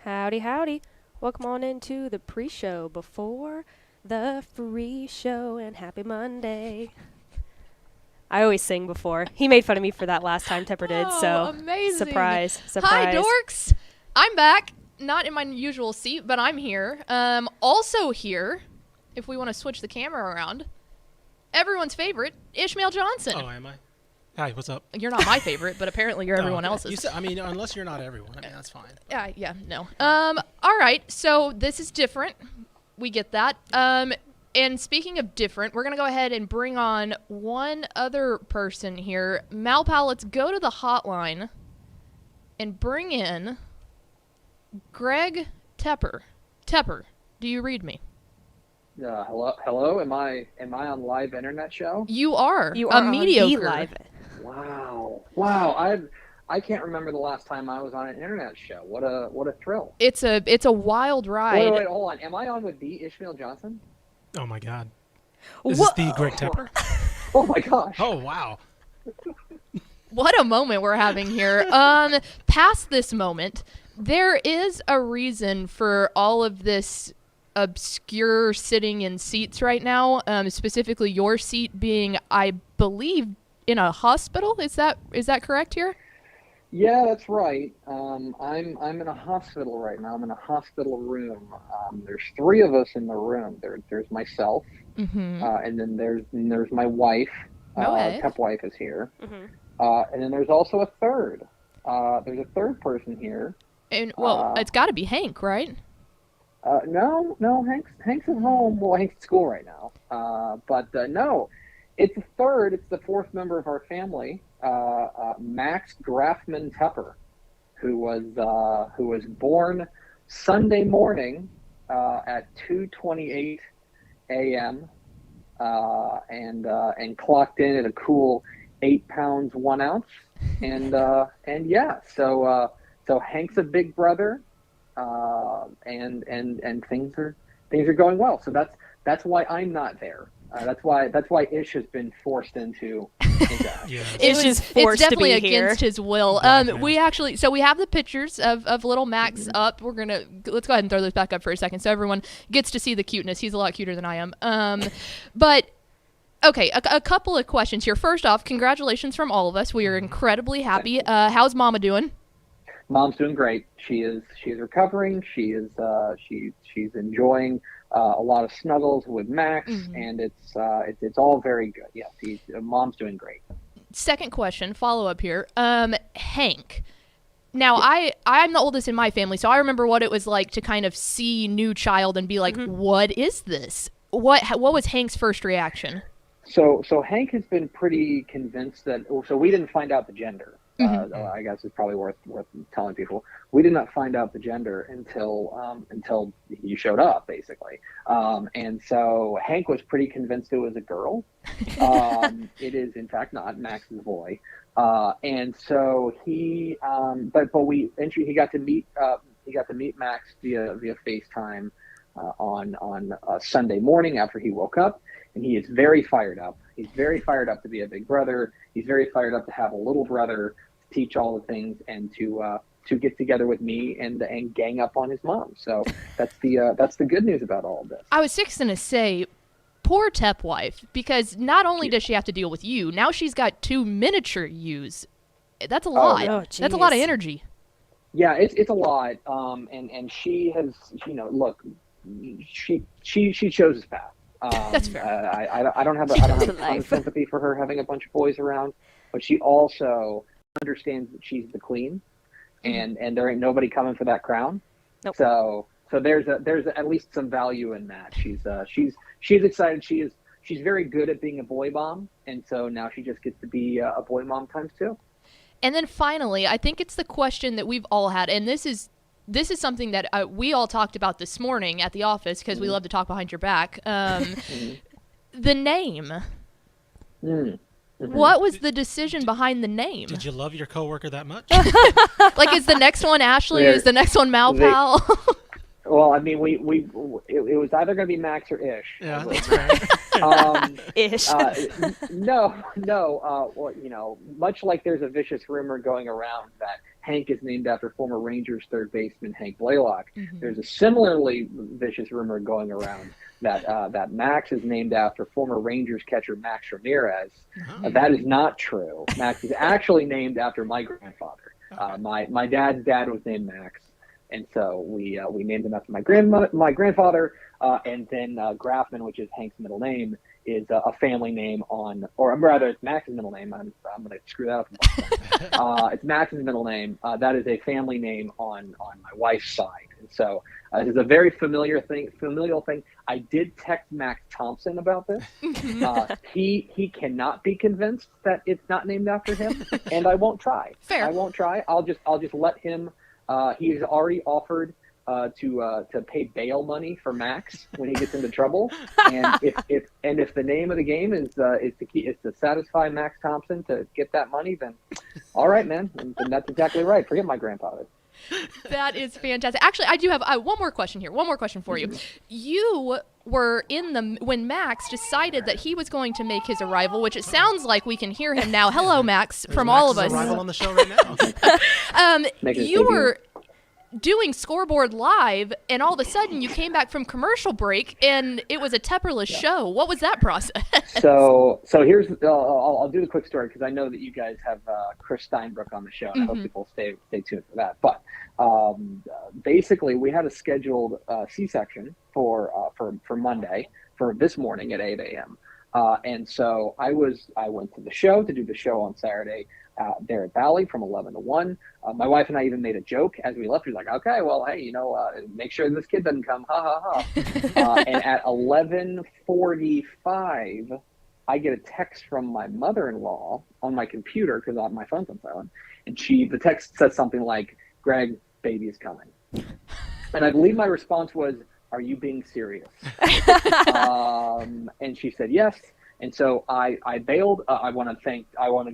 Howdy, howdy. Welcome on into the pre-show before the free show and happy Monday. I always sing before. He made fun of me for that last time Tepper did, so amazing. surprise. Hi, dorks. I'm back. Not in my usual seat, but I'm here. Also here, if we want to switch the camera around, everyone's favorite, Ishmael Johnson. Oh, am I? Hi, what's up? You're not my favorite, but apparently you're everyone okay. else's. Unless you're not everyone. I mean, that's fine. Yeah, no. All right, so this is different. We get that. And speaking of different, we're going to go ahead and bring on one other person here. Malpal, let's go to the hotline and bring in Greg Tepper. Tepper, do you read me? Hello. Am I on live internet show? You are. You are a mediocre. live. Wow. I can't remember the last time I was on an internet show. What a thrill. It's a wild ride. Wait, hold on. Am I on with the Ishmael Johnson? Oh my God. Is this the Greg Tepper? Oh my gosh. Oh wow. What a moment we're having here. Past this moment, there is a reason for all of this obscure sitting in seats right now, specifically your seat being, I believe, in a hospital. Is that correct here? Yeah, that's right. I'm in a hospital right now. I'm in a hospital room. There's three of us in the room. There's myself, and then there's my wife. Pep wife is here, and then there's also a third. There's a third person here. And it's got to be Hank, right? No, Hank's at home. Well, Hank's at school right now. But no, it's a third. It's the fourth member of our family, Max Grafman Tepper, who was born Sunday morning at 2:28 a.m. And clocked in at a cool 8 pounds 1 ounce. And yeah, so Hank's a big brother. And things are going well. So that's why I'm not there. That's why Ish has been forced into Yeah. It's definitely against his will. We have the pictures of little Max up. Let's go ahead and throw those back up for a second so everyone gets to see the cuteness. He's a lot cuter than I am. But okay, a couple of questions here. First off, congratulations from all of us. We are incredibly happy. How's Mama doing? Mom's doing great. She's recovering. She's enjoying a lot of snuggles with Max, and it's all very good. Yes, Mom's doing great. Second question, follow up here. Hank. Now, I'm the oldest in my family, so I remember what it was like to kind of see new child and be like, what is this? What was Hank's first reaction? So Hank has been pretty convinced that. So we didn't find out the gender. I guess it's probably worth telling people. We did not find out the gender until you showed up, basically. And so Hank was pretty convinced it was a girl. It is in fact not. Max is a boy. And so he got to meet Max via FaceTime on Sunday morning after he woke up, and he is very fired up. He's very fired up to be a big brother. He's very fired up to have a little brother, to teach all the things, and to get together with me and gang up on his mom. So that's the good news about all of this. I was just gonna say, poor Tep wife, because not only does she have to deal with you, now she's got two miniature yous. That's a lot. That's a lot of energy. Yeah, it's a lot. And she has, look, she chose his path. That's fair. I don't have a ton of sympathy for her having a bunch of boys around, but she also understands that she's the queen, and there ain't nobody coming for that crown. Nope. So there's at least some value in that. She's excited. She's very good at being a boy mom, and so now she just gets to be a boy mom times two. And then finally, I think it's the question that we've all had, and this is something that we all talked about this morning at the office because we love to talk behind your back. The name. What was the decision behind the name? Did you love your coworker that much? Like, is the next one Ashley? Is the next one Malpal? Well, I mean, it was either going to be Max or Ish. Yeah, that's right. Ish. No. Well, much like there's a vicious rumor going around that Hank is named after former Rangers third baseman Hank Blaylock. There's a similarly vicious rumor going around that Max is named after former Rangers catcher Max Ramirez. That is not true. Max is actually named after my grandfather. My dad's dad was named Max, and so we named him after my grandfather. And then Graffman, which is Hank's middle name, is a family name or rather, it's Max's middle name. I'm going to screw that up. It's Max's middle name. That is a family name on my wife's side. And so this is a very familial thing. I did text Max Thompson about this. He cannot be convinced that it's not named after him, and I won't try. Fair. I won't try. I'll just let him. He's already offered to pay bail money for Max when he gets into trouble, and if the name of the game is to satisfy Max Thompson to get that money, then all right, man, and that's exactly right. Forget my grandfather. That is fantastic. Actually, I do have one more question here. One more question for you. You were when Max decided that he was going to make his arrival, which it sounds like we can hear him now. Hello, Max, from all of us. Arrival on the show right now. You were doing Scoreboard Live, and all of a sudden you came back from commercial break, and it was a Tepperless show. What was that process? So here's I'll do the quick story because I know that you guys have Chris Steinbrueck on the show, and I hope people stay tuned for that. But basically, we had a scheduled C-section for Monday for this morning at 8 a.m. And so I went to the show to do the show on Saturday there at Valley from 11 to 1. My wife and I even made a joke as we left. We were like, okay, well, hey, make sure this kid doesn't come. Ha, ha, ha. And at 11:45, I get a text from my mother-in-law on my computer because my phone's on silent. And the text says something like, Greg, baby is coming. And I believe my response was, are you being serious? And she said yes. And so I bailed. I want to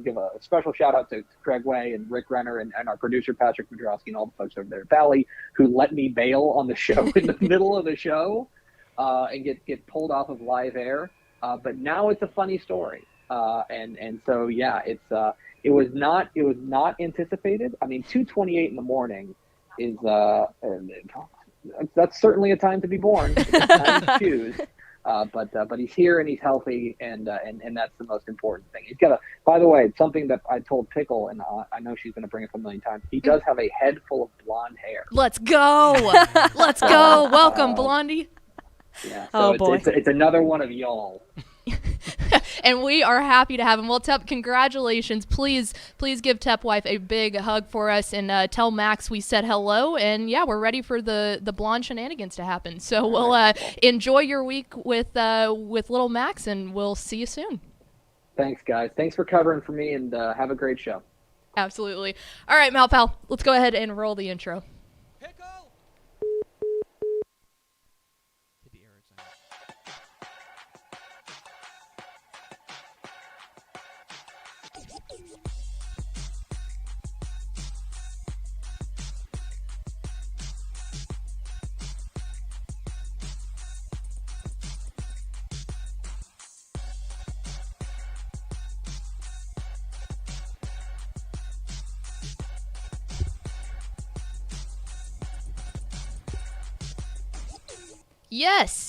give a special shout out to Craig Way and Rick Renner and our producer Patrick Madrowski and all the folks over there at Valley who let me bail on the show in the middle of the show and get pulled off of live air. But now it's a funny story. And so yeah, it was not anticipated. I mean, 2:28 in the morning is that's certainly a time to be born. It's a time to choose. But he's here and he's healthy, and that's the most important thing. He's got by the way, it's something that I told Pickle, and I know she's going to bring it up a million times. He does have a head full of blonde hair. Let's go. Let's go. Welcome, Blondie. Yeah. So boy. It's another one of y'all. And we are happy to have him. Well, Tep, congratulations. Please give Tep wife a big hug for us and tell Max we said hello. And yeah, we're ready for the blonde shenanigans to happen. So we'll enjoy your week with little Max, and we'll see you soon. Thanks, guys. Thanks for covering for me, and have a great show. Absolutely. All right, Malpal, let's go ahead and roll the intro.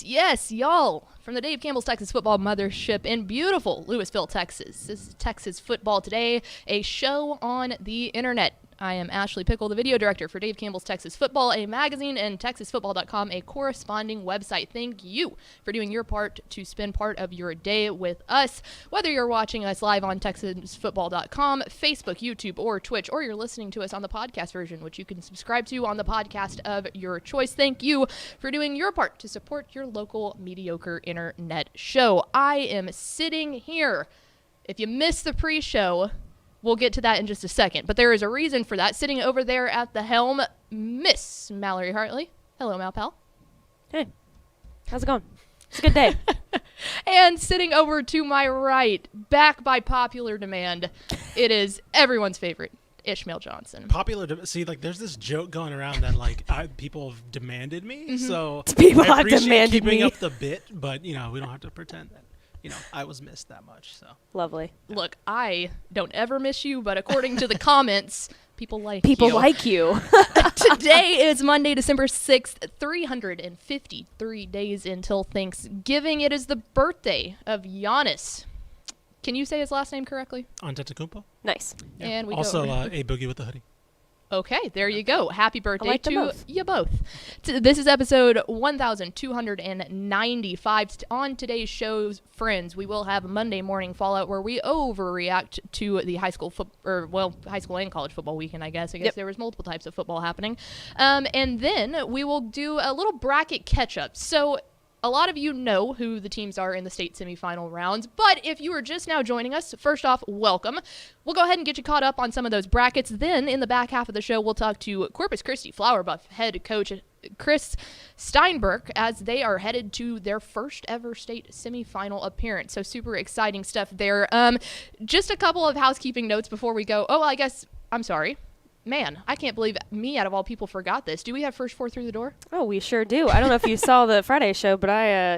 Yes, y'all. From the Dave Campbell's Texas Football Mothership in beautiful Lewisville, Texas. This is Texas Football Today, a show on the internet. I am Ashley Pickle, the video director for Dave Campbell's Texas Football, a magazine, and TexasFootball.com, a corresponding website. Thank you for doing your part to spend part of your day with us. Whether you're watching us live on TexasFootball.com, Facebook, YouTube, or Twitch, or you're listening to us on the podcast version, which you can subscribe to on the podcast of your choice. Thank you for doing your part to support your local mediocre internet show. I am sitting here. If you missed the pre-show, we'll get to that in just a second, but there is a reason for that. Sitting over there at the helm, Miss Mallory Hartley. Hello, Malpal. Hey, how's it going? It's a good day. And sitting over to my right, back by popular demand, it is everyone's favorite, Ishmael Johnson. There's this joke going around that people have demanded me, so People I have appreciate demanded keeping me. up the bit, but we don't have to pretend that I was missed that much. So Lovely. Look, I don't ever miss you, but according to the comments, People like People you. like you. Today is Monday, December 6th, 353 days until Thanksgiving. It is the birthday of Giannis. Can you say his last name correctly? Antetokounmpo. Nice. Yeah. And we also go. a boogie with the hoodie. Okay, there you go. Happy birthday like them to both. you both. This is episode 1295. On today's show, friends, we will have Monday Morning Fallout where we overreact to the high school high school and college football weekend, I guess. Yep. There was multiple types of football happening. And then we will do a little bracket catch-up. So a lot of you know who the teams are in the state semifinal rounds, but if you are just now joining us, first off, welcome. We'll go ahead and get you caught up on some of those brackets. Then, in the back half of the show, we'll talk to Corpus Christi Flower Buff head coach Chris Steinbrueck as they are headed to their first ever state semifinal appearance. So super exciting stuff there. Just a couple of housekeeping notes before we go. I'm sorry. Man, I can't believe me out of all people forgot this. Do we have first four through the door? Oh, we sure do. I don't know if you saw the Friday show, but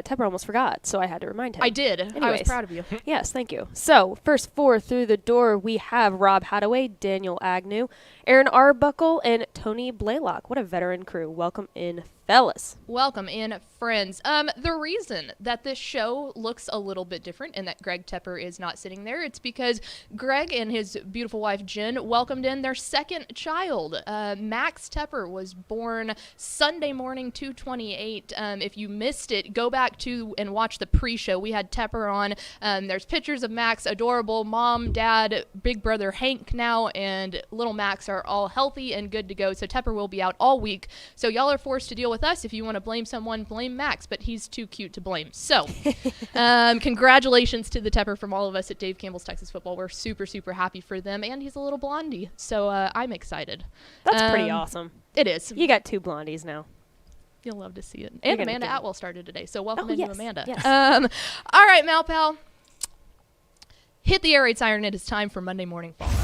Tepper almost forgot, so I had to remind him. I did. I was Anyways. proud of you. Yes, thank you. So, first four through the door, we have Rob Hadaway, Daniel Agnew, Aaron Arbuckle, and Tony Blaylock. What a veteran crew. Welcome in, fellas. Welcome in, friends. The reason that this show looks a little bit different and that Greg Tepper is not sitting there, it's because Greg and his beautiful wife Jen welcomed in their second child. Max Tepper was born Sunday morning, 2/28. If you missed it, go back to and watch the pre-show. We had Tepper on. There's pictures of Max, adorable, mom, dad, big brother Hank now, and little Max are all healthy and good to go. So Tepper will be out all week. So y'all are forced to deal with us. If you want to blame someone, blame Max, but he's too cute to blame. So congratulations to the Tepper from all of us at Dave Campbell's Texas Football. We're super, super happy for them, and he's a little blondie. So I'm excited. That's pretty awesome. It is. You got two blondies now. You'll love to see it. You're And gonna Amanda get it. Atwell started today, so welcome Oh, into yes, Amanda. yes. All right, Malpal. Hit the air raid siren. It is time for Monday Morning Fallout.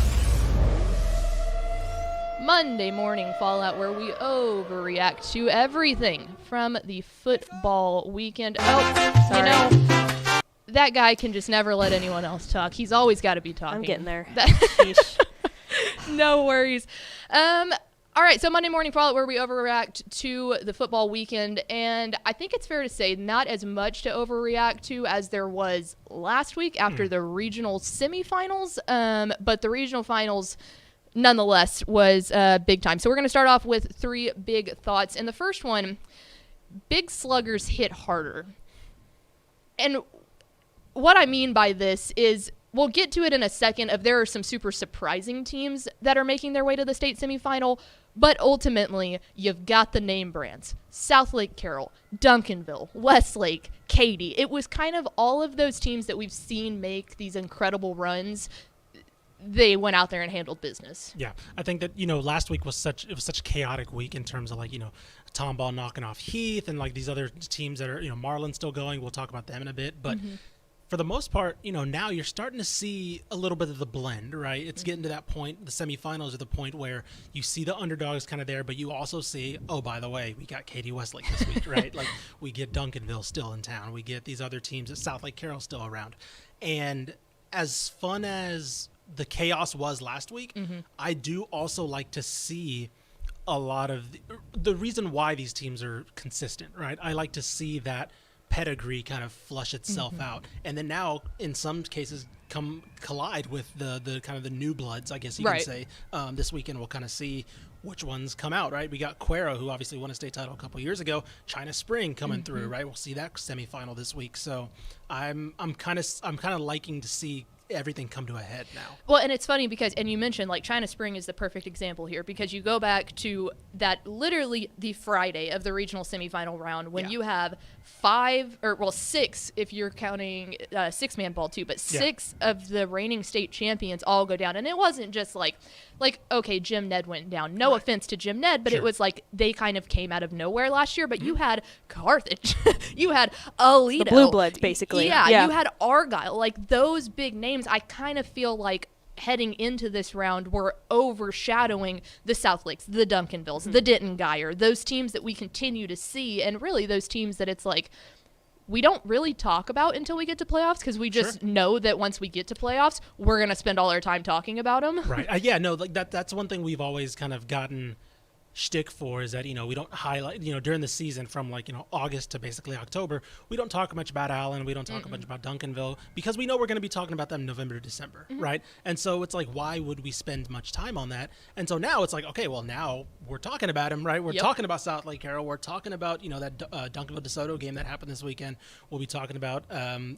Monday Morning Fallout, where we overreact to everything from the football weekend. Oh, Sorry. you know, that guy can just never let anyone else talk. He's always got to be talking. I'm getting there. Sheesh. No worries. All right, so Monday Morning Fallout, where we overreact to the football weekend, and I think it's fair to say not as much to overreact to as there was last week after the regional semifinals, but the regional finals nonetheless was big time. So we're going to start off with three big thoughts, and the first one, big sluggers hit harder. And what I mean by this is, we'll get to it in a second, if there are some super surprising teams that are making their way to the state semifinal, but ultimately, you've got the name brands. South Lake Carroll, Duncanville, Westlake, Katy. It was kind of all of those teams that we've seen make these incredible runs. They went out there and handled business. Yeah, I think that last week was such a chaotic week in terms of Tomball knocking off Heath and these other teams that are Marlin's still going. We'll talk about them in a bit, but. For the most part, now you're starting to see a little bit of the blend, right? It's getting to that point. The semifinals are the point where you see the underdogs kind of there, but you also see, oh, by the way, we got Katy Westlake this week, right? We get Duncanville still in town. We get these other teams at South Lake Carroll still around. And as fun as the chaos was last week, I do also like to see a lot of the reason why these teams are consistent, right? I like to see that pedigree kind of flush itself out, and then now in some cases collide with the kind of the new bloods, I guess you can say. This weekend we'll kind of see which ones come out, right? We got Cuero, who obviously won a state title a couple years ago. China Spring coming through, right? We'll see that semifinal this week. So I'm kind of liking to see everything come to a head now. Well, and it's funny because, and you mentioned China Spring is the perfect example here, because you go back to that literally the Friday of the regional semifinal round when you have six, if you're counting six-man ball too, but six of the reigning state champions all go down. And it wasn't just okay, Jim Ned went down. No offense to Jim Ned, but it was they kind of came out of nowhere last year. But you had Carthage, you had Alito. The Blue Bloods, basically. Yeah, you had Argyle. Those big names, I kind of feel like heading into this round were overshadowing the South Lakes, the Duncanvilles, the Denton Geyer, those teams that we continue to see, and really those teams that it's we don't really talk about until we get to playoffs because we just know that once we get to playoffs, we're going to spend all our time talking about them. Right. Yeah, no, like that's one thing we've always kind of gotten shtick for, is that, you know, we don't highlight, you know, during the season from like, you know, August to basically October, we don't talk much about Allen, we don't talk much about Duncanville, because we know we're going to be talking about them November to December, right? And so it's like, why would we spend much time on that? And so now it's like, okay, well, now we're talking about him, right? We're talking about South Lake Carroll, we're talking about, you know, that Duncanville DeSoto game that happened this weekend. We'll be talking about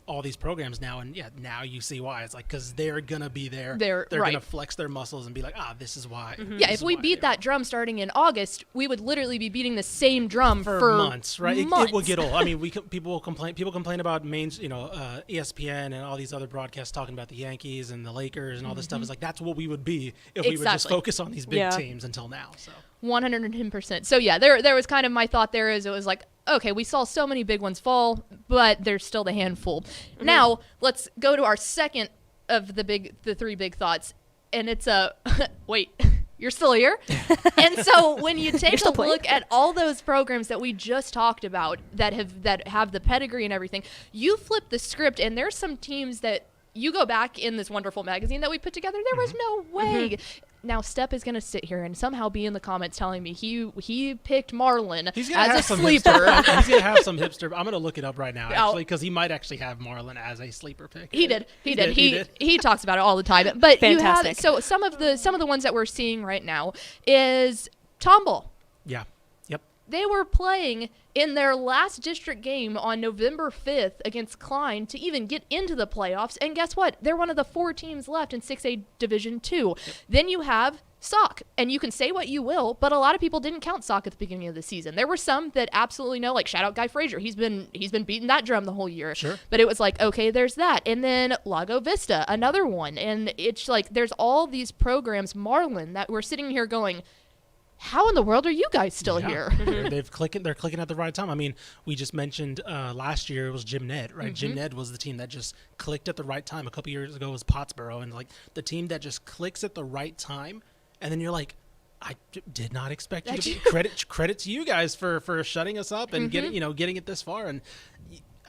all these programs now, and yeah, now you see why. It's like, because they're going to be there, they're going to flex their muscles and be like, this is why. Yeah, if we beat that drum starting in August, we would literally be beating the same drum for months, right? It will get old. I mean, people will complain. People complain about ESPN and all these other broadcasts talking about the Yankees and the Lakers and all this stuff. It's like, that's what we would be if we would just focus on these big teams until now. So 110%. So yeah, there was kind of my thought there is it was like, okay, we saw so many big ones fall, but there's still the handful. Now let's go to our second of the three big thoughts, and it's wait. You're still here. And so when you take a look at all those programs that we just talked about that have the pedigree and everything, you flip the script and there's some teams that you go back in this wonderful magazine that we put together. There was no way. Now, Step is going to sit here and somehow be in the comments telling me he picked Marlin as a sleeper. He's going to have some hipster. I'm going to look it up right now, actually, because he might actually have Marlin as a sleeper pick. He did. He talks about it all the time. But fantastic. So some of the ones that we're seeing right now is Tomball. Yeah. Yep. They were playing in their last district game on November 5th against Klein to even get into the playoffs. And guess what? They're one of the 4 teams left in 6A Division 2. Yep. Then you have Sauk. And you can say what you will, but a lot of people didn't count Sauk at the beginning of the season. There were some that absolutely know, like shout out Guy Frazier. He's been beating that drum the whole year. Sure. But it was like, okay, there's that. And then Lago Vista, another one. And it's like there's all these programs, Marlin, that we're sitting here going, how in the world are you guys still here? They're clicking at the right time. I mean, we just mentioned last year it was Jim Ned, right? Jim Ned was the team that just clicked at the right time. A couple years ago it was Pottsboro, and like the team that just clicks at the right time, and then you're like, I did not expect you to be credit to you guys for shutting us up and getting it this far. And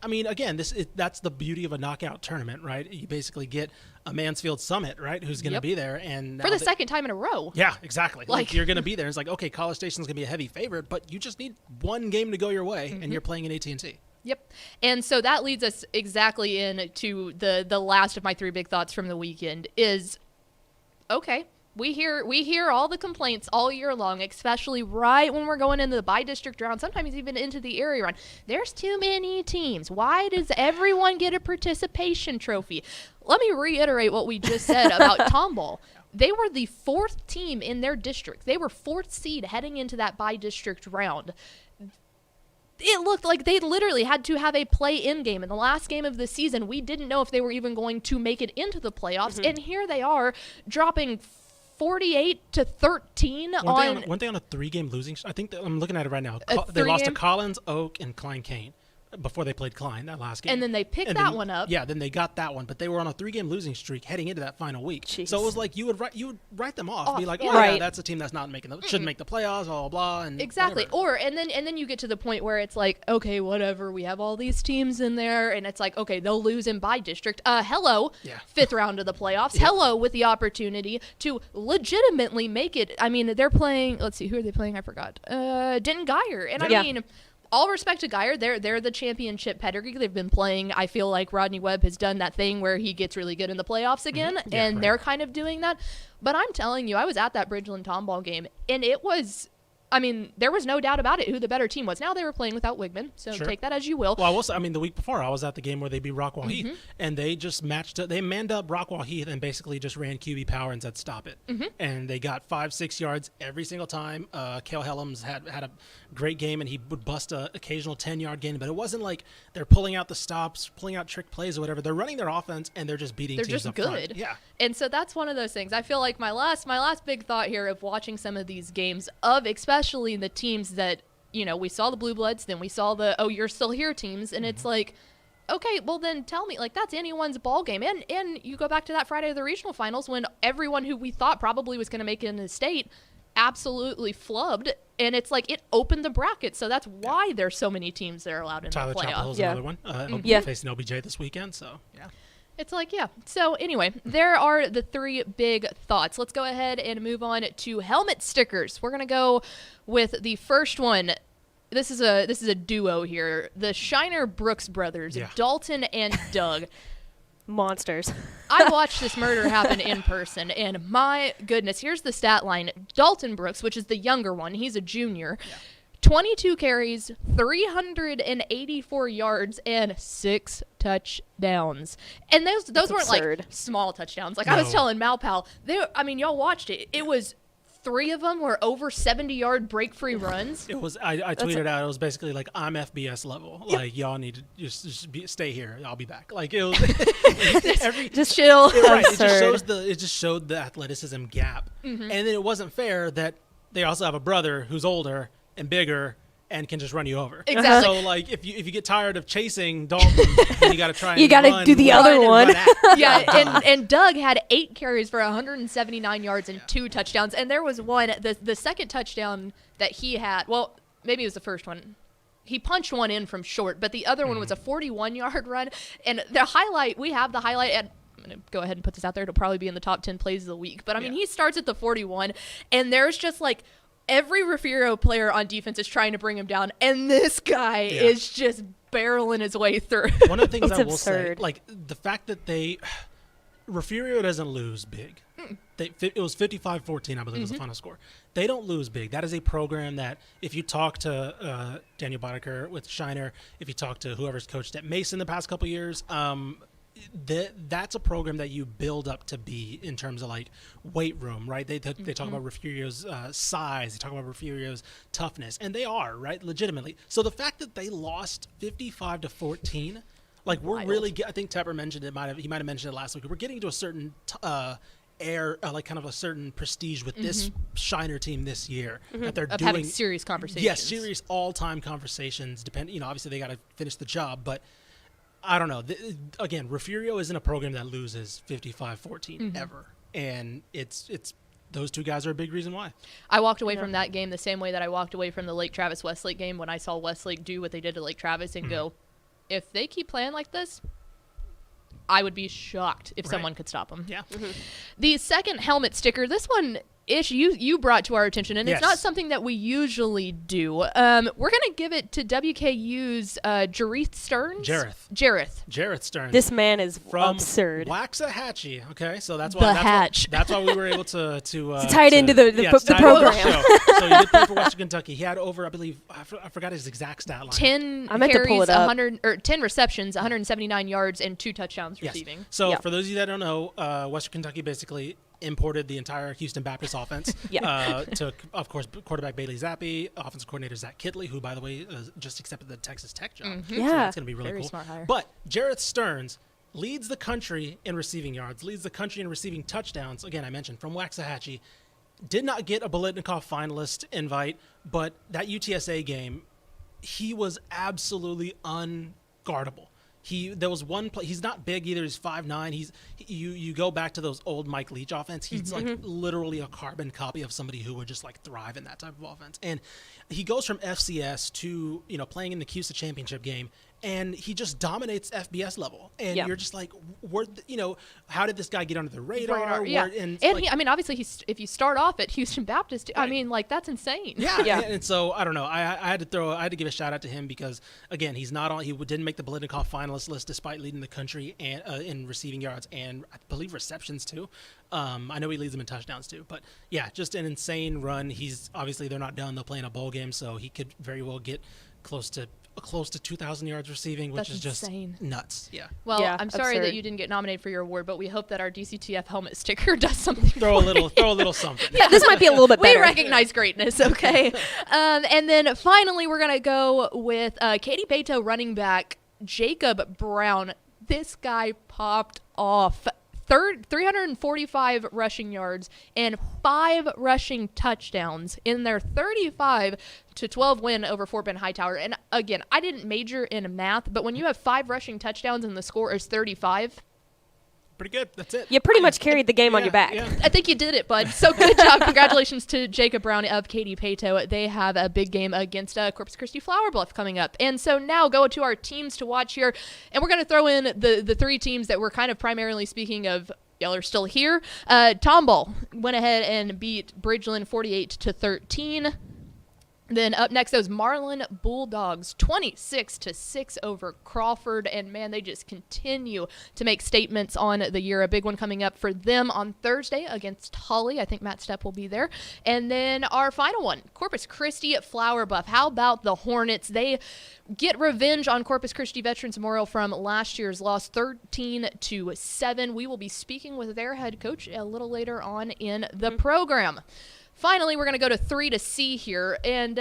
I mean, again, that's the beauty of a knockout tournament, right? You basically get a Mansfield Summit, right, who's going to be there, and for the second time in a row. Yeah, exactly. Like you're going to be there. It's like, okay, College Station's going to be a heavy favorite, but you just need one game to go your way, and you're playing in AT&T. Yep. And so that leads us exactly into the last of my 3 big thoughts from the weekend is, okay, we hear all the complaints all year long, especially right when we're going into the by-district round, sometimes even into the area round. There's too many teams. Why does everyone get a participation trophy? Let me reiterate what we just said about Tomball. They were the 4th team in their district. They were 4th seed heading into that by-district round. It looked like they literally had to have a play-in game. In the last game of the season, we didn't know if they were even going to make it into the playoffs, and here they are dropping 48-13 weren't they on a 3-game losing I think I'm looking at it right now. They lost to Collins, Oak, and Klein-Kane before they played Klein that last game. And then they picked that one up. Yeah, then they got that one, but they were on a 3-game losing streak heading into that final week. Jeez. So it was like you would write them off, be like, yeah, that's a team that's not shouldn't make the playoffs, blah blah blah, and exactly. Whatever. And then you get to the point where it's like, okay, whatever, we have all these teams in there, and it's like, okay, they'll lose in by district. Hello, 5th round of the playoffs. Hello, with the opportunity to legitimately make it. I mean, they're playing. Let's see, who are they playing? I forgot. Denton Geyer, and I mean. All respect to Geyer, they're the championship pedigree. They've been playing. I feel like Rodney Webb has done that thing where he gets really good in the playoffs again, and they're kind of doing that. But I'm telling you, I was at that Bridgeland Tomball game, and it was. I mean, there was no doubt about it who the better team was. Now they were playing without Wigman, so take that as you will. Well, the week before I was at the game where they beat Rockwall Heath, and they just matched up. They manned up Rockwall Heath and basically just ran QB power and said stop it. And they got 5-6 yards every single time. Cale Helms had a great game, and he would bust an occasional 10-yard gain, but it wasn't like they're pulling out the stops, pulling out trick plays or whatever. They're running their offense, and they're just beating teams up front. They're just good. Yeah. And so that's one of those things. I feel like my last big thought here of watching some of these games, of especially the teams that, we saw the Blue Bloods, then we saw the you're still here teams, and it's like, okay, well then tell me, like, that's anyone's ball game. And you go back to that Friday of the regional finals when everyone who we thought probably was going to make it in the state absolutely flubbed. And it's like it opened the bracket, so that's why there's so many teams that are allowed in Tyler the Chapel playoffs. Hill's Yeah. another one. He'll be Yeah. facing OBJ this weekend, so yeah. It's like, yeah. So anyway, there are the 3 big thoughts. Let's go ahead and move on to helmet stickers. We're gonna go with the first one. This is a duo here. The Shiner Brooks brothers, Yeah. Dalton and Doug. Monsters. I watched this murder happen in person, and my goodness, here's the stat line. Dalton Brooks, which is the younger one, he's a junior, 22 carries, 384 yards, and 6 touchdowns. And those weren't absurd. like small touchdowns. Like I was No. telling Malpal, y'all watched it. It was 3 of them were over 70-yard break-free runs. It was. I tweeted out. It was basically like I'm FBS level. Like y'all need to stay here. I'll be back. Like it was. Just chill. Right. Absurd. It just showed the athleticism gap, and then it wasn't fair that they also have a brother who's older and bigger and can just run you over. Exactly. So like if you get tired of chasing Dalton, then you got to try. And You gotta run, do the run, other and one. run at- Yeah, and Doug had 8 carries for 179 yards and 2 touchdowns. And there was one, the second touchdown that he had, well, maybe it was the first one. He punched one in from short, but the other one was a 41-yard run. And the highlight, we have the highlight, and I'm going to go ahead and put this out there. It'll probably be in the top 10 plays of the week. But, I mean, he starts at the 41, and there's just like every Refugio player on defense is trying to bring him down, and this guy is just barreling his way through. One of the things It's I will say, absurd. like the fact that Refugio doesn't lose big. It was 55-14, I believe, was the final score. They don't lose big. That is a program that, if you talk to Daniel Boddicker with Shiner, if you talk to whoever's coached at Mason the past couple years, that's a program that you build up to be in terms of like weight room, right? They talk about Refugio's size, they talk about Refugio's toughness, and they are, right, legitimately. So the fact that they lost 55-14, like we're Wild. really, I think Tepper mentioned it. He might have mentioned it last week. We're getting to a certain air, like kind of a certain prestige with this Shiner team this year that they're Of doing. having serious conversations. Yes, serious all-time conversations. Obviously they got to finish the job, but I don't know. Again, Refugio isn't a program that loses 55-14 ever, and it's those two guys are a big reason why. I walked away from that game the same way that I walked away from the Lake Travis Westlake game when I saw Westlake do what they did to Lake Travis and go, if they keep playing like this, I would be shocked if someone could stop them. Yeah. The second helmet sticker, this one Ish, you brought to our attention, and Yes. it's not something that we usually do. We're going to give it to WKU's Jareth Stearns. Jareth Stearns. This man is from absurd. Waxahachie. Okay, so that's The why Hatch. That's why we were able to tie it into the it's tied into program. show. So he did play for Western Kentucky. He had over, I believe, I forgot his exact stat line. 10 I meant to pull carries, it up. 10 receptions, 179 yards, and 2 touchdowns Yes. receiving. So Yeah. for those of you that don't know, Western Kentucky basically imported the entire Houston Baptist offense. To, of course, quarterback Bailey Zappi, offensive coordinator Zach Kitley, who, by the way, just accepted the Texas Tech job. So Yeah. that's going to be really Very cool. smart hire. But Jareth Stearns leads the country in receiving yards, leads the country in receiving touchdowns. Again, I mentioned from Waxahachie. Did not get a Biletnikoff finalist invite, but that UTSA game, he was absolutely unguardable. There was one play. He's not big either. He's 5'9". You go back to those old Mike Leach offense. He's like literally a carbon copy of somebody who would just like thrive in that type of offense. And he goes from FCS to playing in the CUSA championship game, and he just dominates FBS level. And Yeah. you're just like, how did this guy get under the radar? Yeah. And And like, he, I mean, obviously, if you start off at Houston Baptist, I mean, like, that's insane. Yeah, Yeah. And so I don't know. I had to give a shout out to him because again, he's not on. He didn't make the Biletnikoff finalist list despite leading the country and in receiving yards and I believe receptions too. I know he leads them in touchdowns too. But yeah, just an insane run. He's obviously they're not done. They'll play in a bowl game, so he could very well get close to 2,000 yards receiving, which That's is just insane. nuts. Yeah. Well, Yeah, I'm sorry that absurd. you didn't get nominated for your award, but we hope that our DCTF helmet sticker does something. Throw a little something. Yeah, this might be a little bit We better. recognize greatness, okay? And then finally, we're going to go with Katy Pato running back Jacob Brown. This guy popped off. 345 rushing yards and 5 rushing touchdowns in their 35-12 win over Fort Bend Hightower. And again, I didn't major in math, but when you have 5 rushing touchdowns and the score is 35, pretty good. That's it. You pretty much carried the game on your back. Yeah. I think you did it, bud. So good job. Congratulations to Jacob Brown of Katy Pato. They have a big game against Corpus Christi Flower Bluff coming up. And so now go to our teams to watch here. And we're going to throw in the three teams that we're kind of primarily speaking of. Y'all are still here. Tomball went ahead and beat Bridgeland 48-13. Then up next, those Marlin Bulldogs, 26-6 over Crawford. And, man, they just continue to make statements on the year. A big one coming up for them on Thursday against Holly. I think Matt Stepp will be there. And then our final one, Corpus Christi at Flower Bluff. How about the Hornets? They get revenge on Corpus Christi Veterans Memorial from last year's loss, 13-7. We will be speaking with their head coach a little later on in the program. Finally, we're going to go to 3-C here, and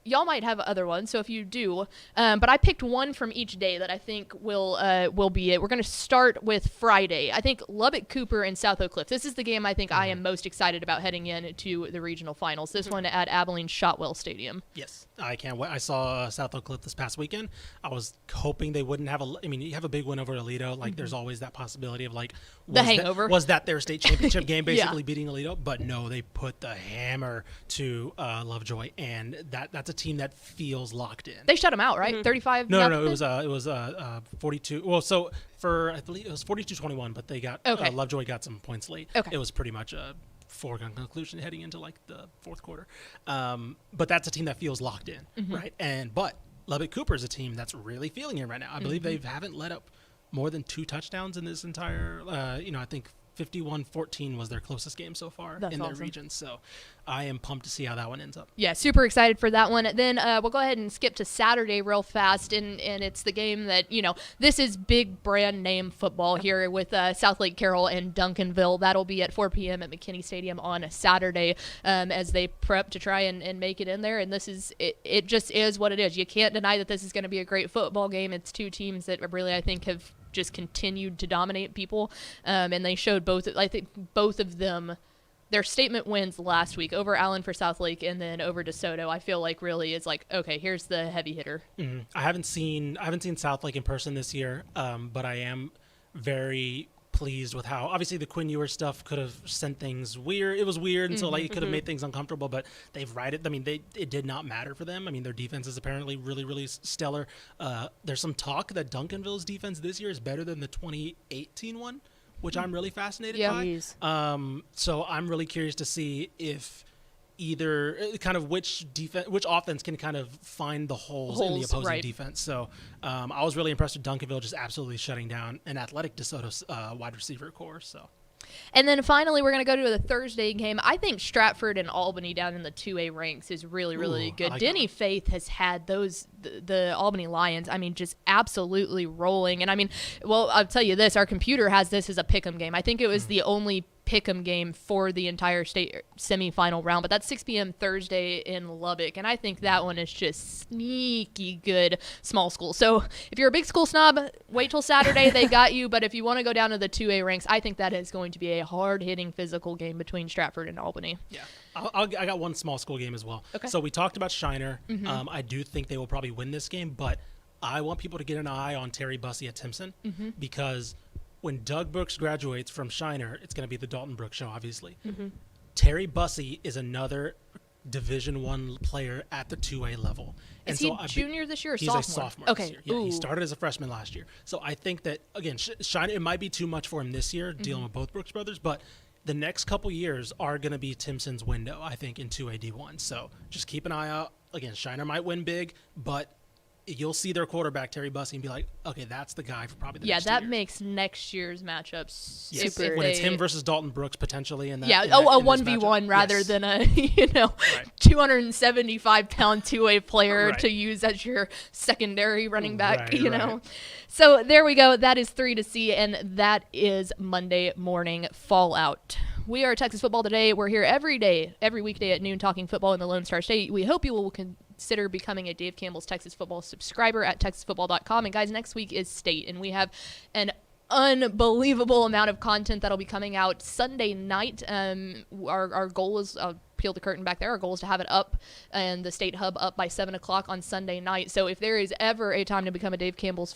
y'all might have other ones, so if you do, but I picked one from each day that I think will be it. We're going to start with Friday. I think Lubbock Cooper and South Oak Cliff. This is the game I think I am most excited about heading into the regional finals. This one at Abilene Shotwell Stadium. Yes, I can't wait. I saw South Oak Cliff this past weekend. I was hoping they wouldn't have you have a big win over Aledo. Like, there's always that possibility of, like, the hangover. Was that their state championship game, basically beating Aledo? But no, they put the hammer to Lovejoy, and that's a team that feels locked in. They shut them out, right? 35. No. It was 42. Well, so I believe it was 42-21, but they got Lovejoy got some points late. Okay. It was pretty much a foregone conclusion heading into like the fourth quarter. But that's a team that feels locked in, right? But Lubbock Cooper is a team that's really feeling it right now. I believe they haven't let up more than 2 touchdowns in this entire. I think 51-14 was their closest game so far in their region. So I am pumped to see how that one ends up. Yeah, super excited for that one. Then we'll go ahead and skip to Saturday real fast, and it's the game that, this is big brand name football here with South Lake Carroll and Duncanville. That'll be at 4 p.m. at McKinney Stadium on Saturday as they prep to try and make it in there. And this is it just is what it is. You can't deny that this is going to be a great football game. It's two teams that really, I think, have just continued to dominate people, and they showed both of them their statement wins last week over Allen for South Lake and then over DeSoto. I feel like really is like, okay, here's the heavy hitter. I haven't seen South Lake in person this year, but I am very pleased with how obviously the Quinn Ewer stuff could have sent things weird. It was weird, and so like it could have made things uncomfortable, but they've righted. I mean, it did not matter for them. I mean, their defense is apparently really, really stellar. There's some talk that Duncanville's defense this year is better than the 2018 one, which I'm really fascinated by. So I'm really curious to see if either kind of which offense can kind of find the holes in the opposing defense. So I was really impressed with Duncanville just absolutely shutting down an athletic DeSoto's wide receiver core. So. And then finally, we're going to go to the Thursday game. I think Stratford and Albany down in the 2A ranks is really, really good. Like Denny Faith has had the Albany Lions, I mean, just absolutely rolling. And I mean, well, I'll tell you this, our computer has this as a pick'em game. I think it was the only pick'em game for the entire state semifinal round, but that's 6 p.m. Thursday in Lubbock, and I think that one is just sneaky good small school. So if you're a big school snob, wait till Saturday. They got you, but if you want to go down to the 2A ranks, I think that is going to be a hard-hitting physical game between Stratford and Albany. Yeah. I got one small school game as well. Okay. So we talked about Shiner. I do think they will probably win this game, but I want people to get an eye on Terry Bussey at Timpson because when Doug Brooks graduates from Shiner, it's going to be the Dalton Brooks show, obviously. Terry Bussey is another Division I player at the 2A level. And is he junior this year or sophomore? He's a sophomore this year. Yeah, he started as a freshman last year. So I think that, again, Shiner, it might be too much for him this year dealing with both Brooks brothers, but the next couple years are going to be Timpson's window, I think, in 2A D1. So just keep an eye out. Again, Shiner might win big, but you'll see their quarterback, Terry Bussey, and be like, okay, that's the guy for probably the next year. Yeah, that makes next year's matchups super. When it's him versus Dalton Brooks potentially. A 1v1 rather than a 275-pound 2A player to use as your secondary running back, know. So there we go. That is 3-C, and that is Monday morning Fallout. We are Texas Football Today. We're here every weekday at noon talking football in the Lone Star State. We hope you will consider becoming a Dave Campbell's Texas Football subscriber at texasfootball.com. And guys, next week is state, and we have an unbelievable amount of content that'll be coming out Sunday night. Our goal is peel the curtain back there. Our goal is to have it up and the state hub up by 7 o'clock on Sunday night. So if there is ever a time to become a Dave Campbell's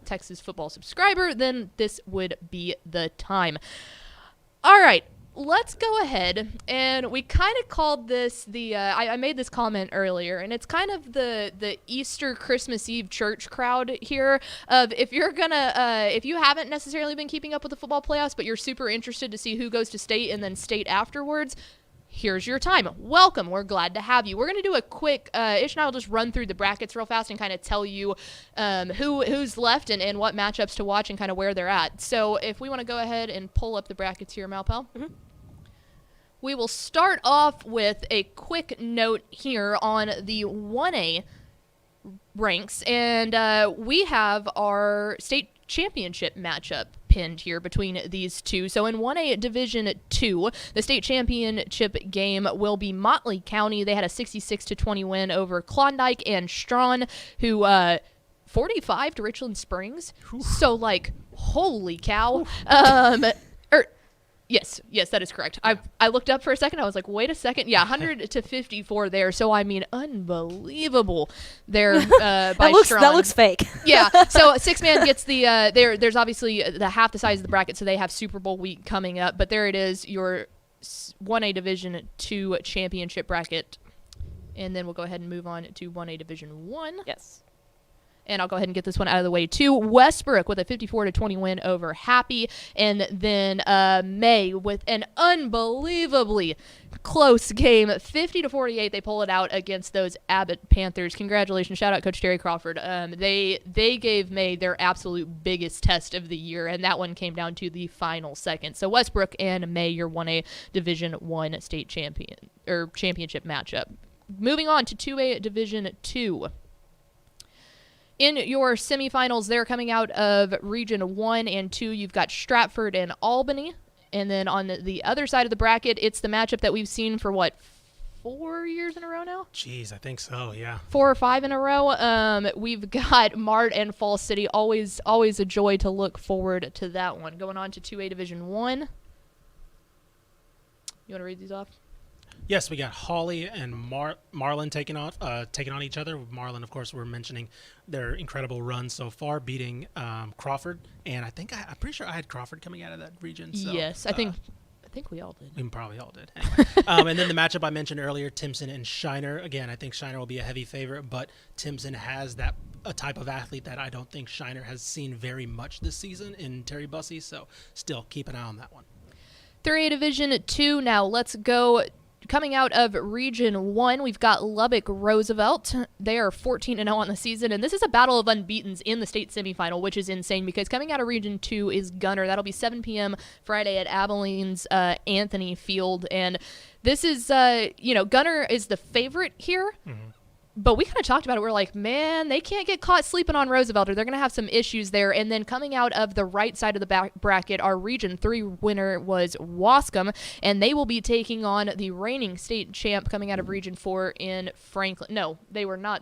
Texas football subscriber, then this would be the time. All right. Let's go ahead, and we kind of called this I made this comment earlier, and it's kind of the Easter Christmas Eve church crowd here of if you haven't necessarily been keeping up with the football playoffs, but you're super interested to see who goes to state and then state afterwards, here's your time. Welcome. We're glad to have you. We're going to do a quick, Ish and I will just run through the brackets real fast and kind of tell you who's left and what matchups to watch and kind of where they're at. So if we want to go ahead and pull up the brackets here, Malpel. Mm-hmm. We will start off with a quick note here on the 1A ranks, and we have our state championship matchup pinned here between these two. So in 1A Division 2, the state championship game will be Motley County. They had a 66-20 win over Klondike and Strawn, who 45 to Richland Springs. Oof. So like, holy cow. Yes, that is correct. I looked up for a second. I was like, wait a second. Yeah, 100 to 54 there. So, I mean, unbelievable there by Strawn. That looks fake. Yeah, so 6-man gets the there's obviously the half the size of the bracket, so they have Super Bowl week coming up. But there it is, your 1A Division 2 championship bracket. And then we'll go ahead and move on to 1A Division 1. Yes. And I'll go ahead and get this one out of the way, too. Westbrook with a 54-20 win over Happy. And then May with an unbelievably close game. 50-48, they pull it out against those Abbott Panthers. Congratulations. Shout out Coach Terry Crawford. They gave May their absolute biggest test of the year, and that one came down to the final second. So Westbrook and May, your 1A Division 1 state championship matchup. Moving on to 2A Division 2. In your semifinals, they're coming out of Region 1 and 2. You've got Stratford and Albany. And then on the other side of the bracket, it's the matchup that we've seen for, 4 years in a row now? Jeez, I think so, yeah. 4 or 5 in a row. We've got Mart and Falls City. Always a joy to look forward to that one. Going on to 2A Division 1. You want to read these off? Yes, we got Hawley and Marlin taking on each other. Marlin, of course, we're mentioning their incredible run so far, beating Crawford, and I'm pretty sure I had Crawford coming out of that region. So, yes, I think we all did. We probably all did. Anyway, and then the matchup I mentioned earlier, Timpson and Shiner. Again, I think Shiner will be a heavy favorite, but Timpson has a type of athlete that I don't think Shiner has seen very much this season in Terry Bussey. So, still keep an eye on that one. 3A Division 2. Now let's go. Coming out of Region 1, we've got Lubbock Roosevelt. They are 14-0 on the season, and this is a battle of unbeatens in the state semifinal, which is insane because coming out of Region 2 is Gunner. That'll be 7 p.m. Friday at Abilene's Anthony Field, and this is, Gunner is the favorite here. Mm-hmm. But we kind of talked about it. We're like, man, they can't get caught sleeping on Roosevelt or they're going to have some issues there. And then coming out of the right side of the bracket, our Region 3 winner was Wascom, and they will be taking on the reigning state champ coming out of Region 4 in Franklin. No, they were not.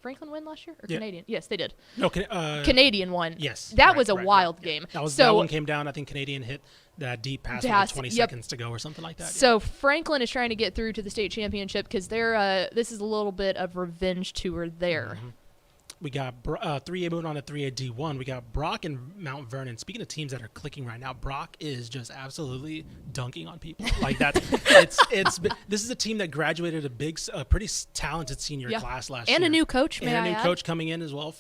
Franklin win last year? Or Canadian? Yes, they did. No, Canadian won. Yes. That was a wild game. That one came down. I think Canadian hit that deep pass with 20 seconds to go or something like that. So Franklin is trying to get through to the state championship because this is a little bit of revenge tour there. Mm-hmm. We got 3A moving on to 3A D1. We got Brock and Mount Vernon. Speaking of teams that are clicking right now, Brock is just absolutely dunking on people. Like that. This is a team that graduated a pretty talented senior class last year. And a new coach, may I add. And a new coach coming in as well.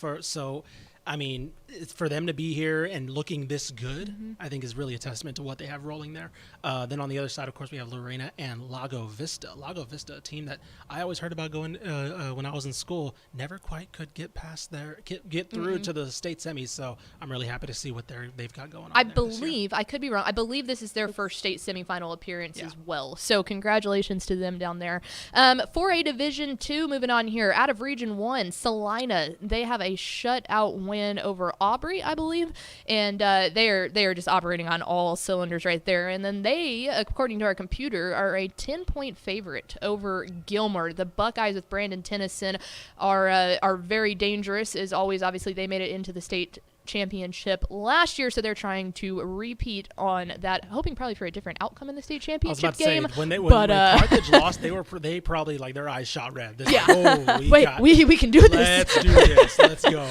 I mean, for them to be here and looking this good, mm-hmm. I think is really a testament to what they have rolling there. Then on the other side, of course, we have Lorena and Lago Vista. Lago Vista, a team that I always heard about going when I was in school, never quite could get past get through mm-hmm. to the state semis. So I'm really happy to see what they've got going on. I believe, I could be wrong, I believe this is their first state semifinal appearance as well. So congratulations to them down there. 4A Division 2, moving on here. Out of Region 1, Salina, they have a shutout win over Aubrey, I believe, and they are just operating on all cylinders right there. And then they, according to our computer, are a 10-point favorite over Gilmer. The Buckeyes with Brandon Tennyson are very dangerous as always. Obviously, they made it into the state championship last year, so they're trying to repeat on that, hoping probably for a different outcome in the state I was championship about to say, game. when but, Carthage lost, they probably like their eyes shot red. They're Yeah. like, oh, we can do this. let's do this. Let's go.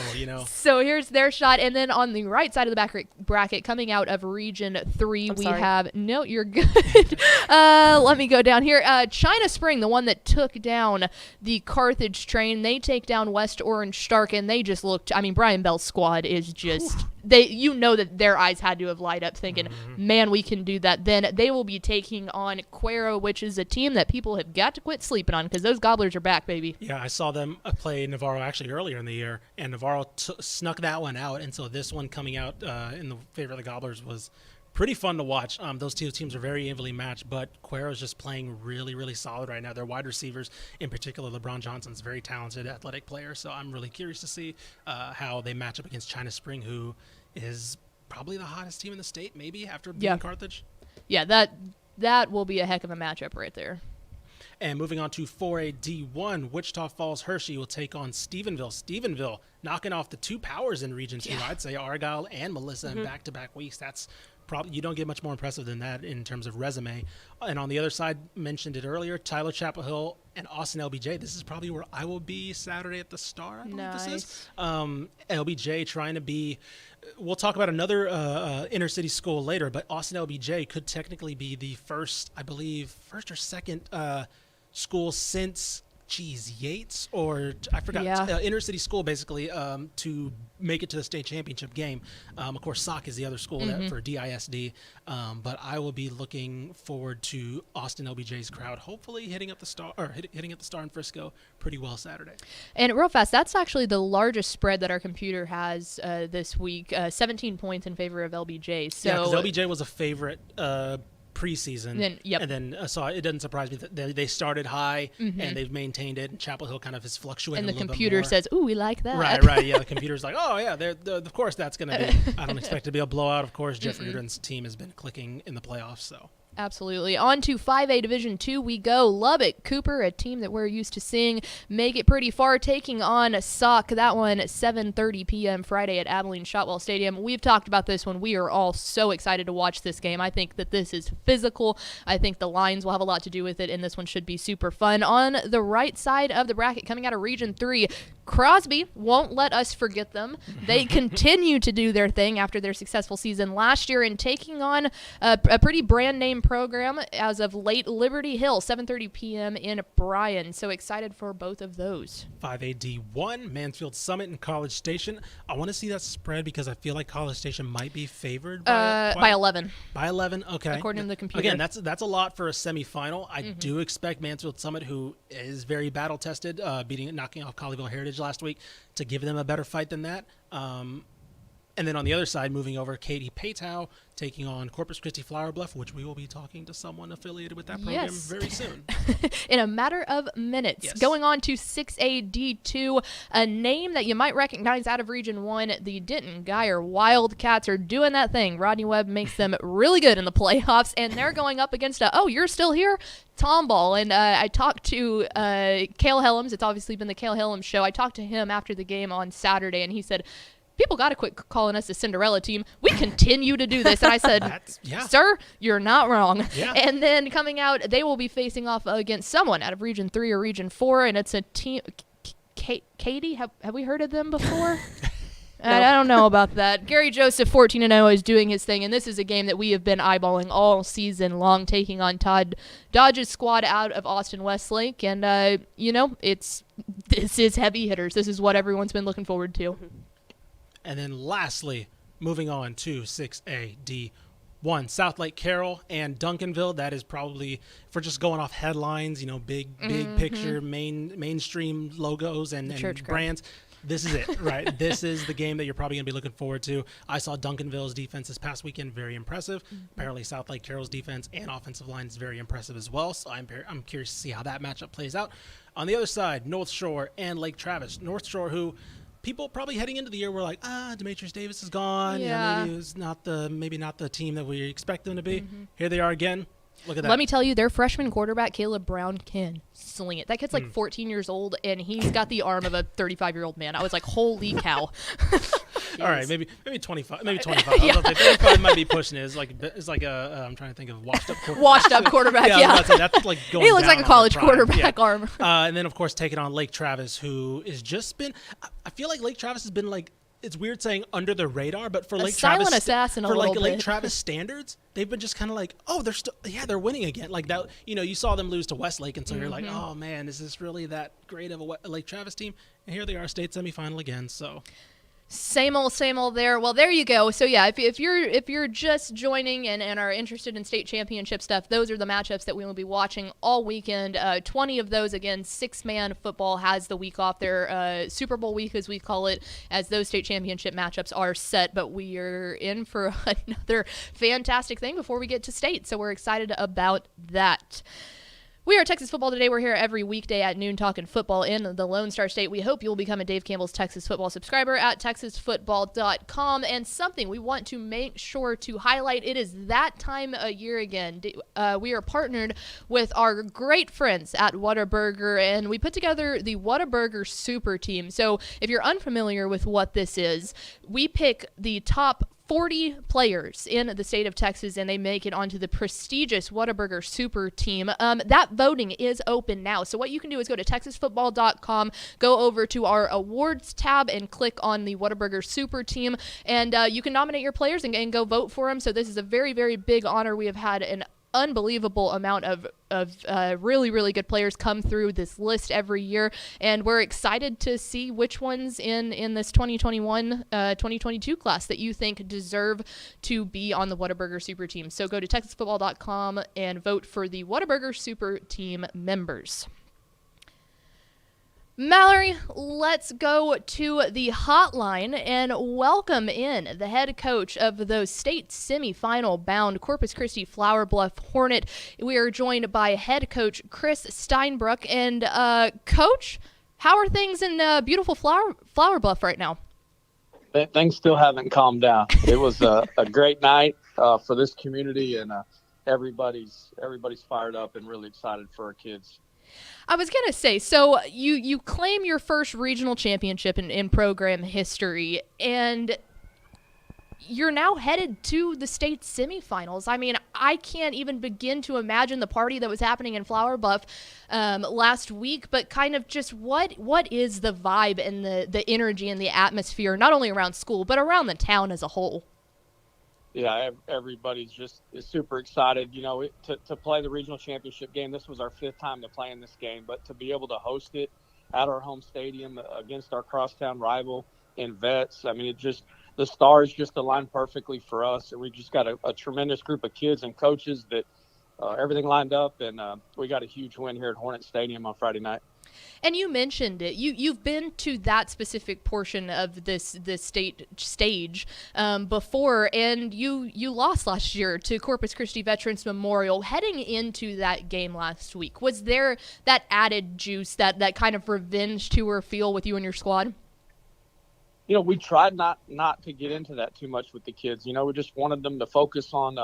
So here's their shot, and then on the right side of the bracket, coming out of Region 3, we sorry. have no, you're good. Let me go down here. China Spring, the one that took down the Carthage train, they take down West Orange Stark, and they just looked. I mean, Brian Bell's squad is just that their eyes had to have light up, thinking, man, we can do that. Then they will be taking on Cuero, which is a team that people have got to quit sleeping on because those Gobblers are back, baby. Yeah, I saw them play Navarro actually earlier in the year, and Navarro snuck that one out, and so this one coming out in the favor of the Gobblers was pretty fun to watch. Those two teams are very evenly matched, but Cuero is just playing really, really solid right now. Their wide receivers, in particular, LeBron Johnson's a very talented athletic player, so I'm really curious to see how they match up against China Spring, who is probably the hottest team in the state, maybe, after beating Carthage. Yeah, that will be a heck of a matchup right there. And moving on to 4A D1, Wichita Falls Hershey will take on Stephenville. Stephenville knocking off the two powers in Region 2. I'd say Argyle and Melissa in back-to-back weeks. That's probably, you don't get much more impressive than that in terms of resume. And on the other side, mentioned it earlier, Tyler Chapel Hill and Austin LBJ. This is probably where I will be Saturday at the Star, I believe this is. LBJ trying to be, we'll talk about another inner city school later, but Austin LBJ could technically be the first or second school since Yates, or I forgot, inner city school basically to make it to the state championship game. Of course, SOC is the other school for DISD, but I will be looking forward to Austin LBJ's crowd, hopefully hitting up the Star or hitting up the Star in Frisco pretty well Saturday. And real fast, that's actually the largest spread that our computer has this week. 17 points in favor of LBJ. So yeah, because LBJ was a favorite preseason, and then so it doesn't surprise me that they started high and they've maintained it. And Chapel Hill kind of is fluctuating. And the a little computer bit more. says, "Ooh, we like that." Right. Yeah, the computer's like, "Oh yeah, of course that's going to be." I don't expect it to be a blowout. Of course, Jeff Reardon's team has been clicking in the playoffs, so. Absolutely. On to 5A Division 2 we go. Lubbock Cooper, a team that we're used to seeing make it pretty far, taking on SOC. That one at 7:30 p.m. Friday at Abilene Shotwell Stadium. We've talked about this one. We are all so excited to watch this game. I think that this is physical. I think the lines will have a lot to do with it, and this one should be super fun. On the right side of the bracket, coming out of Region 3, Crosby won't let us forget them. They continue to do their thing after their successful season last year and taking on a pretty brand name program as of late, Liberty Hill, 7:30 p.m. in Bryan. So excited for both of those. 5AD1, Mansfield Summit and College Station. I want to see that spread because I feel like College Station might be favored by 11. By 11, okay. According to the computer. Again, that's a lot for a semifinal. I do expect Mansfield Summit, who is very battle tested, knocking off Colleyville Heritage last week, to give them a better fight than that. And then on the other side, moving over, Katy Paytow taking on Corpus Christi Flower Bluff, which we will be talking to someone affiliated with that program very soon. In a matter of minutes. Yes. Going on to 6AD2, a name that you might recognize out of Region 1, the Denton Geyer Wildcats are doing that thing. Rodney Webb makes them really good in the playoffs, and they're going up against you're still here? Tomball. And I talked to Cale Helms. It's obviously been the Cale Helms show. I talked to him after the game on Saturday, and he said, people got to quit calling us a Cinderella team. We continue to do this. And I said, sir, you're not wrong. Yeah. And then coming out, they will be facing off against someone out of Region 3 or Region 4, and it's a team. Katie, have we heard of them before? I don't know about that. Gary Joseph, 14-0, is doing his thing, and this is a game that we have been eyeballing all season long, taking on Todd Dodge's squad out of Austin Westlake. And, this is heavy hitters. This is what everyone's been looking forward to. And then lastly, moving on to 6AD1, South Lake Carroll and Duncanville. That is probably, if we're just going off headlines, big picture, mainstream logos and brands. This is it, right? This is the game that you're probably going to be looking forward to. I saw Duncanville's defense this past weekend, very impressive. Apparently South Lake Carroll's defense and offensive line is very impressive as well, so I'm curious to see how that matchup plays out. On the other side, North Shore and Lake Travis. North Shore, who people probably heading into the year were like, Demetrius Davis is gone. Yeah. Maybe it's maybe not the team that we expect them to be. Here they are again. Look at that. Let me tell you, their freshman quarterback, Caleb Brown, can sling it. That kid's like 14 years old, and he's got the arm of a 35-year-old man. I was like, holy cow. All right, maybe 25, maybe 25. Yeah. I was about to say 35 might be pushing it. It's like a I'm trying to think of washed up quarterback. Washed up quarterback. Yeah, I was about to say, that's like going He looks like down a on the college prime. quarterback Yeah. arm. And then of course taking on Lake Travis, who is just been. I feel like Lake Travis has been like. It's weird saying under the radar, but for Lake silent Travis, assassin a for little like Lake bit. Travis standards, they've been just kind of like, oh, they're winning again. Like that, you saw them lose to Westlake, and so you're like, oh man, is this really that great of a Lake Travis team? And here they are, state semifinal again. So. Same old there. Well, there you go. So yeah, if you're just joining and are interested in state championship stuff, those are the matchups that we will be watching all weekend. 20 of those, again, 6-man football has the week off there. Super Bowl week, as we call it, as those state championship matchups are set. But we are in for another fantastic thing before we get to state. So we're excited about that. We are Texas Football Today. We're here every weekday at noon talking football in the Lone Star State. We hope you'll become a Dave Campbell's Texas Football subscriber at texasfootball.com. And something we want to make sure to highlight, it is that time of year again. We are partnered with our great friends at Whataburger, and we put together the Whataburger Super Team. So if you're unfamiliar with what this is, we pick the top 40 players in the state of Texas, and they make it onto the prestigious Whataburger Super Team. That voting is open now. So what you can do is go to texasfootball.com, go over to our awards tab, and click on the Whataburger Super Team, and you can nominate your players and go vote for them. So this is a very, very big honor. We have had an unbelievable amount of really, really good players come through this list every year, and we're excited to see which ones in this 2021-2022 class that you think deserve to be on the Whataburger Super Team. So go to texasfootball.com and vote for the Whataburger Super Team members. Mallory, let's go to the hotline and welcome in the head coach of those state semifinal bound Corpus Christi Flower Bluff Hornet. We are joined by head coach Chris Steinbrueck. And coach, how are things in beautiful Flower Bluff right now? Things still haven't calmed down. It was a great night for this community, and everybody's fired up and really excited for our kids. I was going to say, so you claim your first regional championship in program history, and you're now headed to the state semifinals. I mean, I can't even begin to imagine the party that was happening in Flower Bluff last week, but kind of just what is the vibe and the energy and the atmosphere, not only around school, but around the town as a whole? Yeah, everybody's just is super excited. To play the regional championship game, this was our 5th time to play in this game, but to be able to host it at our home stadium against our crosstown rival in Vets, I mean, the stars just aligned perfectly for us, and we just got a tremendous group of kids and coaches that everything lined up, and we got a huge win here at Hornet Stadium on Friday night. And you mentioned it. You've been to that specific portion of this state stage before, and you lost last year to Corpus Christi Veterans Memorial. Heading into that game last week, was there that added juice, that kind of revenge tour feel with you and your squad? We tried not to get into that too much with the kids. We just wanted them to focus on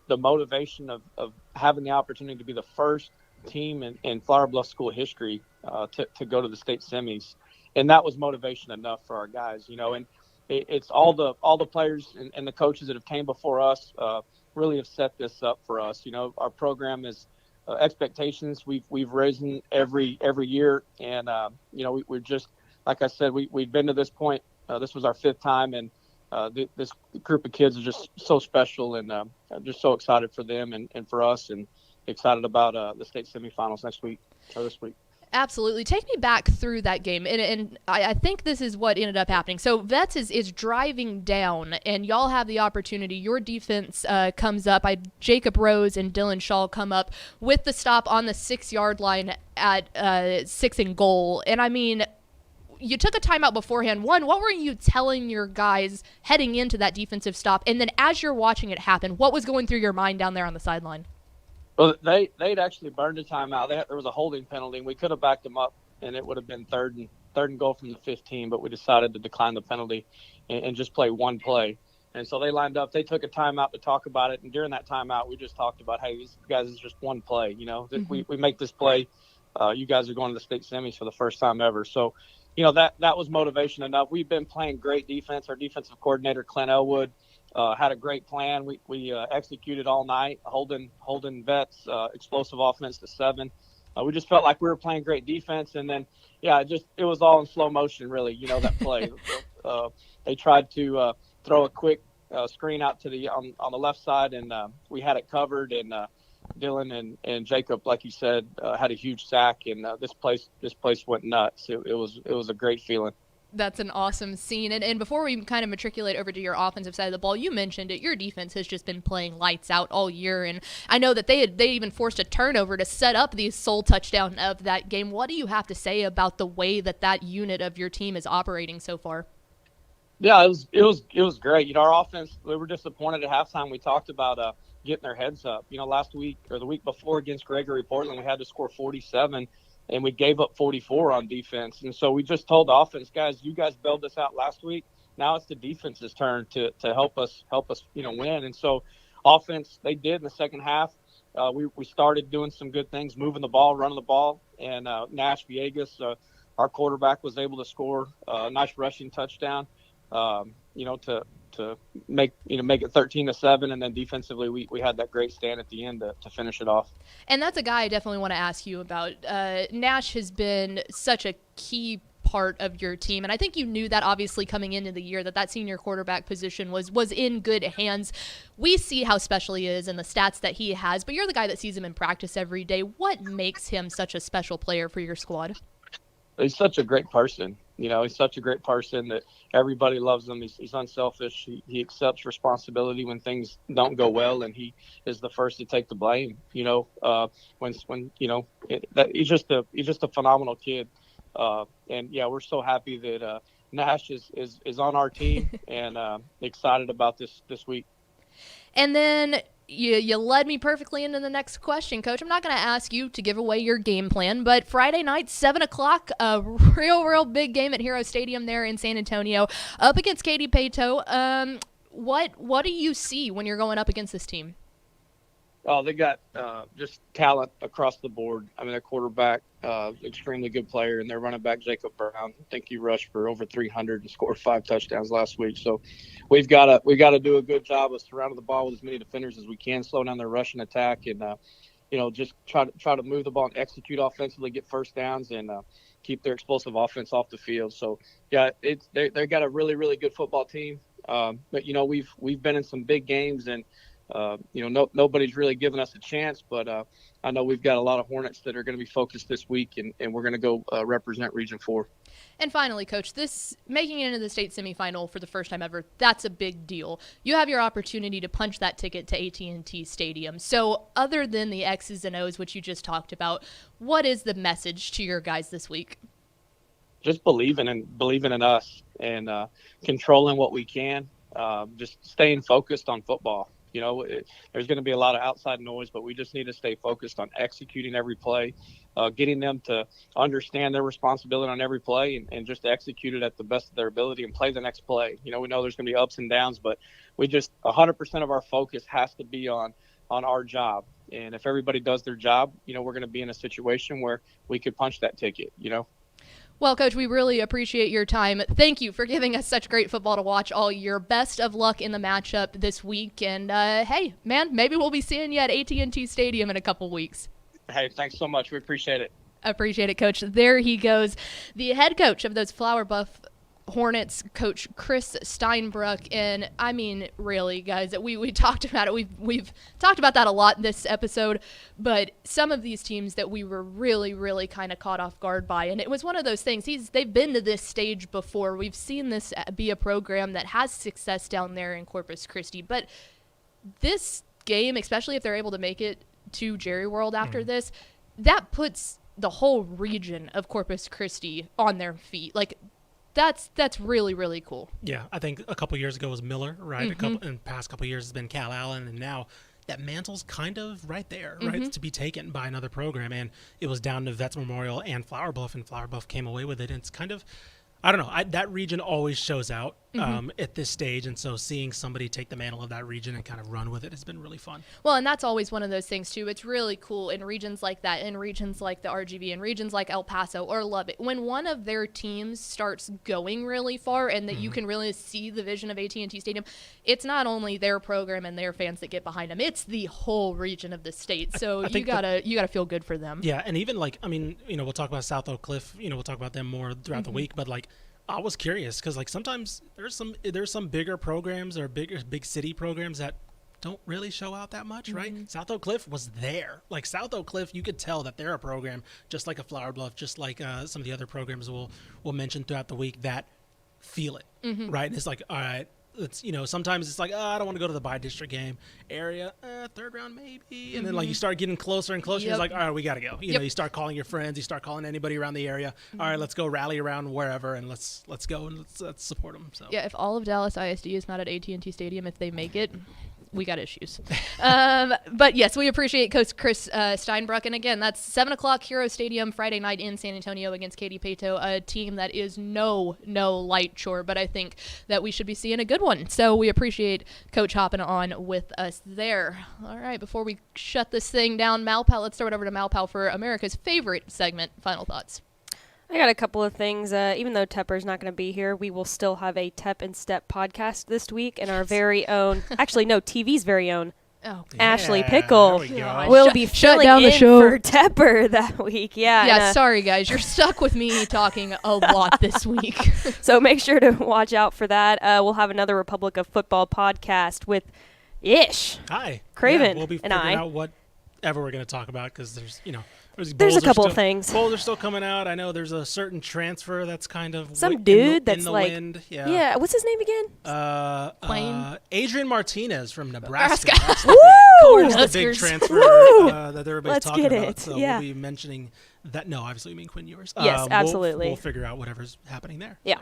the motivation of having the opportunity to be the first team in Flower Bluff school history to go to the state semis, and that was motivation enough for our guys. And it's all the players and the coaches that have came before us really have set this up for us. Our program is expectations we've risen every year, and we're just, like I said, we've been to this point. This was our 5th time, and this group of kids is just so special, and I'm just so excited for them and for us, and excited about the state semifinals this week. Absolutely. Take me back through that game. And I think this is what ended up happening. So Vets is driving down, and y'all have the opportunity. Your defense comes up. Jacob Rose and Dylan Shaw come up with the stop on the 6-yard line at 6th and goal. And, I mean, you took a timeout beforehand. One, what were you telling your guys heading into that defensive stop? And then as you're watching it happen, what was going through your mind down there on the sideline? Well, they'd actually burned a timeout. There was a holding penalty, and we could have backed them up, and it would have been third and goal from the 15. But we decided to decline the penalty and just play one play. And so they lined up. They took a timeout to talk about it, and during that timeout, we just talked about, hey, these guys is just one play. We make this play. You guys are going to the state semis for the first time ever. So that was motivation enough. We've been playing great defense. Our defensive coordinator, Clint Elwood, had a great plan. We executed all night, holding Vets explosive offense to 7. We just felt like we were playing great defense, and then it was all in slow motion, really. That play. They tried to throw a quick screen out to on the left side, and we had it covered. And Dylan and Jacob, like you said, had a huge sack, and this place went nuts. It was a great feeling. That's an awesome scene. And before we kind of matriculate over to your offensive side of the ball, you mentioned it. Your defense has just been playing lights out all year. And I know that they even forced a turnover to set up the sole touchdown of that game. What do you have to say about the way that unit of your team is operating so far? Yeah, it was great. Our offense, we were disappointed at halftime. We talked about getting their heads up. Last week or the week before against Gregory Portland, we had to score 47. And we gave up 44 on defense. And so we just told the offense, guys, you guys bailed us out last week. Now it's the defense's turn to help us, win. And so offense, they did in the second half. We started doing some good things, moving the ball, running the ball. And Nash Villegas, our quarterback, was able to score a nice rushing touchdown, to make it 13-7, and then defensively we had that great stand at the end to finish it off. And that's a guy I definitely want to ask you about. Nash has been such a key part of your team, and I think you knew that obviously coming into the year that senior quarterback position was in good hands. We see how special he is and the stats that he has, but you're the guy that sees him in practice every day. What makes him such a special player for your squad? He's such a great person. He's such a great person that everybody loves him. He's unselfish. He accepts responsibility when things don't go well, and he is the first to take the blame. He's just a phenomenal kid. And we're so happy that Nash is on our team and excited about this week. And then you led me perfectly into the next question, Coach. I'm not going to ask you to give away your game plan, but Friday night, 7 o'clock, a real big game at Hero Stadium there in San Antonio, up against Katy Paetow. What do you see when you're going up against this team? Oh, they got just talent across the board. I mean, their quarterback, extremely good player, and their running back, Jacob Brown. I think he rushed for over 300 and scored 5 touchdowns last week. So we got to do a good job of surrounding the ball with as many defenders as we can, slow down their rushing attack, and just try to move the ball and execute offensively, get first downs, and keep their explosive offense off the field. So they got a really, really good football team. But we've been in some big games, and nobody's really given us a chance, but I know we've got a lot of Hornets that are going to be focused this week, and we're going to go represent Region 4. And finally, Coach, this making it into the state semifinal for the first time ever, that's a big deal. You have your opportunity to punch that ticket to AT&T Stadium. So other than the X's and O's, which you just talked about, what is the message to your guys this week? Just believing in us and controlling what we can, just staying focused on football. There's going to be a lot of outside noise, but we just need to stay focused on executing every play, getting them to understand their responsibility on every play and just execute it at the best of their ability and play the next play. We know there's going to be ups and downs, but we just 100% of our focus has to be on our job. And if everybody does their job, we're going to be in a situation where we could punch that ticket, Well, Coach, we really appreciate your time. Thank you for giving us such great football to watch all year. Best of luck in the matchup this week. And, hey, man, maybe we'll be seeing you at AT&T Stadium in a couple weeks. Hey, thanks so much. We appreciate it. Appreciate it, Coach. There he goes, the head coach of those Flower Bluff Hornets, Coach Chris Steinbrueck. And I mean, really, guys, we talked about it. We've talked about that a lot this episode, but some of these teams that we were really, really kind of caught off guard by, and it was one of those things. They've been to this stage before. We've seen this be a program that has success down there in Corpus Christi, but this game, especially if they're able to make it to Jerry World after this, that puts the whole region of Corpus Christi on their feet. Like, that's really, really cool. Yeah, I think a couple years ago was Miller, right? In the past couple years has been Cal Allen, and now that mantle's kind of right there, right, to be taken by another program. And it was down to Vets Memorial and Flower Bluff, and Flower Bluff came away with it. And it's kind of, I don't know, that region always shows out. at this stage, and so seeing somebody take the mantle of that region and kind of run with it has been really fun. Well, and that's always one of those things too. It's really cool in regions like that, in regions like the RGV, in regions like El Paso or Lubbock, when one of their teams starts going really far and that you can really see the vision of AT&T Stadium. It's not only their program and their fans that get behind them; it's the whole region of the state. So you gotta feel good for them. Yeah, and even like, I mean, we'll talk about South Oak Cliff. We'll talk about them more throughout the week, but like, I was curious because like sometimes there's some bigger programs or big city programs that don't really show out that much, right? South Oak Cliff was there. Like South Oak Cliff, you could tell that they're a program just like a Flower Bluff, just like some of the other programs we'll mention throughout the week that feel it, right? And it's like, all right, it's sometimes it's like, oh, I don't want to go to the by-district game area, third round maybe, and then like you start getting closer and closer. It's like, all right, we got to go. You start calling your friends, you start calling anybody around the area. All right, let's go rally around wherever, and let's go and let's support them. So yeah, if all of Dallas ISD is not at AT&T Stadium, if they make it, we got issues. But yes, we appreciate Coach Chris Steinbrueck. And again, that's 7 o'clock Hero Stadium Friday night in San Antonio against Katy Pato, a team that is no light chore, but I think that we should be seeing a good one. So we appreciate Coach hopping on with us there. All right, before we shut this thing down, Malpal, let's throw it over to Malpal for America's favorite segment. Final thoughts. I got a couple of things. Even though Tepper's not going to be here, we will still have a Tep and Step podcast this week, and our very own, actually no, TV's very own, Ashley Pickle will be filling down the in show for Tepper that week. Yeah, sorry guys, you're stuck with me talking a lot this week. So make sure to watch out for that. We'll have another Republic of Football podcast with Ish. Hi. Craven yeah, we'll be and figuring I. out whatever we're going to talk about because there's, There's a couple of things. Bowls are still coming out. I know there's a certain transfer that's kind of some dude that's in the like, wind. Yeah. What's his name again? Plain? Adrian Martinez from Nebraska. Woo! That's the big transfer that everybody's Let's talking get about. it. So Yeah. we'll be mentioning that. No, obviously we mean Quinn Ewers. Yes, absolutely. We'll figure out whatever's happening there. Yeah.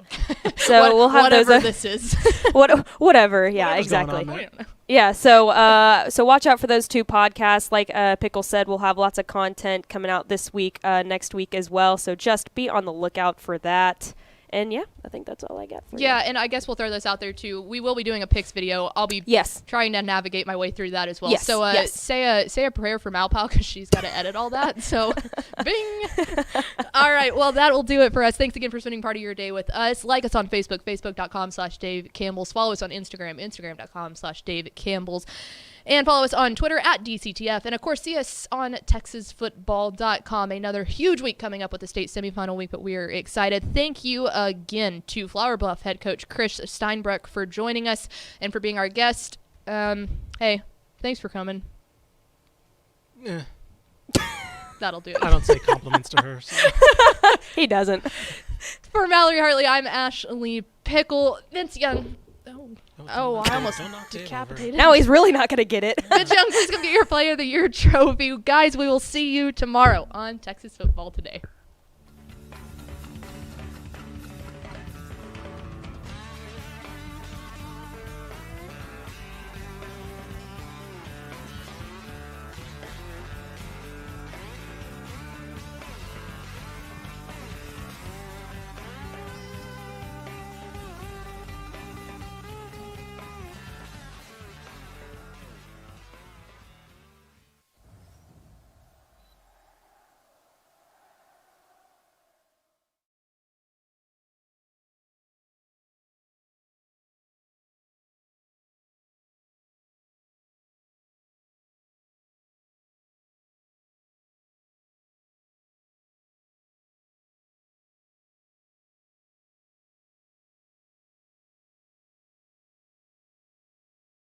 So we'll have whatever those. this is. Whatever. Yeah, Whatever's going exactly. on there. Yeah, so watch out for those two podcasts. Like Pickle said, we'll have lots of content coming out this week, next week as well. So just be on the lookout for that. And yeah, I think that's all I got for you. Yeah, and I guess we'll throw this out there too. We will be doing a picks video. I'll be trying to navigate my way through that as well. Yes. So say a prayer for Malpal because she's got to edit all that. So bing. All right, well, that'll do it for us. Thanks again for spending part of your day with us. Like us on Facebook, facebook.com/Dave Campbell's. Follow us on Instagram, instagram.com/Dave Campbell's. And follow us on Twitter @DCTF. And, of course, see us on TexasFootball.com. Another huge week coming up with the state semifinal week, but we are excited. Thank you again to Flower Bluff head coach Chris Steinbrueck for joining us and for being our guest. Hey, thanks for coming. Yeah. That'll do it. I don't say compliments to her. So. He doesn't. For Mallory Hartley, I'm Ashley Pickle. Vince Young. Oh, I almost decapitated. Now he's really not going to get it. Vince Young, please come get your Player of the Year trophy. Guys, we will see you tomorrow on Texas Football Today.